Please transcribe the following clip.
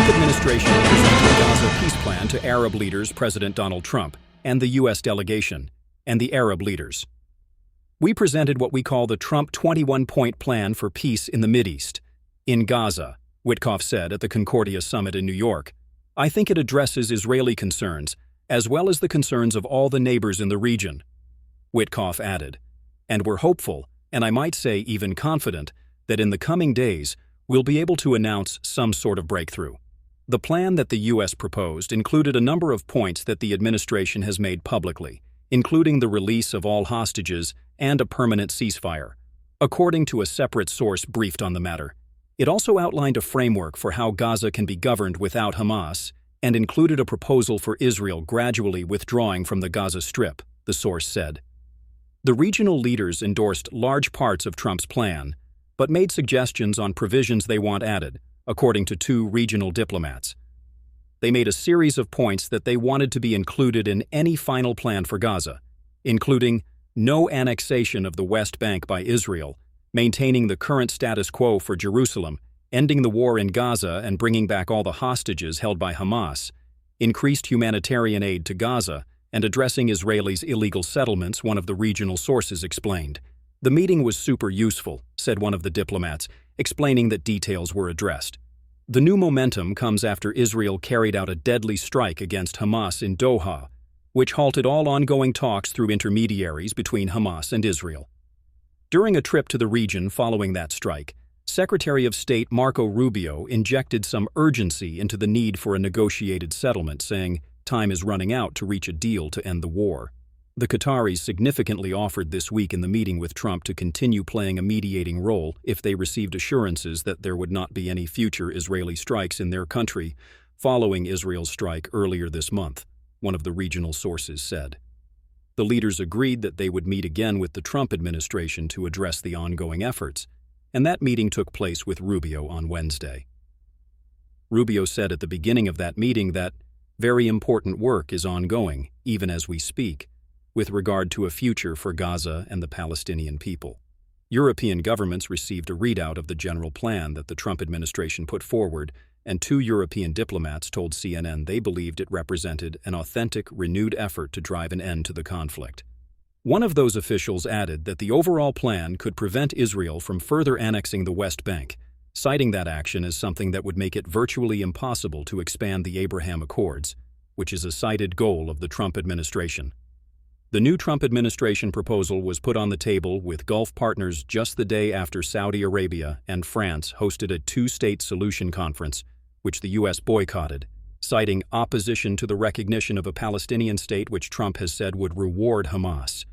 Trump administration presented the Gaza peace plan to Arab leaders President Donald Trump and the U.S. delegation, and the Arab leaders. We presented what we call the Trump 21-point plan for peace in the Mideast. In Gaza, Witkoff said at the Concordia summit in New York, I think it addresses Israeli concerns, as well as the concerns of all the neighbors in the region. Witkoff added, and we're hopeful, and I might say even confident, that in the coming days, we'll be able to announce some sort of breakthrough. The plan that the U.S. proposed included a number of points that the administration has made publicly, including the release of all hostages and a permanent ceasefire, according to a separate source briefed on the matter. It also outlined a framework for how Gaza can be governed without Hamas and included a proposal for Israel gradually withdrawing from the Gaza Strip, the source said. The regional leaders endorsed large parts of Trump's plan, but made suggestions on provisions they want added, according to two regional diplomats. They made a series of points that they wanted to be included in any final plan for Gaza, including no annexation of the West Bank by Israel, maintaining the current status quo for Jerusalem, ending the war in Gaza and bringing back all the hostages held by Hamas, increased humanitarian aid to Gaza, and addressing Israelis' illegal settlements, one of the regional sources explained. The meeting was super useful, said one of the diplomats, explaining that details were addressed. The new momentum comes after Israel carried out a deadly strike against Hamas in Doha, which halted all ongoing talks through intermediaries between Hamas and Israel. During a trip to the region following that strike, Secretary of State Marco Rubio injected some urgency into the need for a negotiated settlement, saying time is running out to reach a deal to end the war. The Qataris significantly offered this week in the meeting with Trump to continue playing a mediating role if they received assurances that there would not be any future Israeli strikes in their country following Israel's strike earlier this month, one of the regional sources said. The leaders agreed that they would meet again with the Trump administration to address the ongoing efforts, and that meeting took place with Rubio on Wednesday. Rubio said at the beginning of that meeting that very important work is ongoing, even as we speak, with regard to a future for Gaza and the Palestinian people. European governments received a readout of the general plan that the Trump administration put forward, and two European diplomats told CNN they believed it represented an authentic, renewed effort to drive an end to the conflict. One of those officials added that the overall plan could prevent Israel from further annexing the West Bank, citing that action as something that would make it virtually impossible to expand the Abraham Accords, which is a cited goal of the Trump administration. The new Trump administration proposal was put on the table with Gulf partners just the day after Saudi Arabia and France hosted a two-state solution conference, which the U.S. boycotted, citing opposition to the recognition of a Palestinian state which Trump has said would reward Hamas.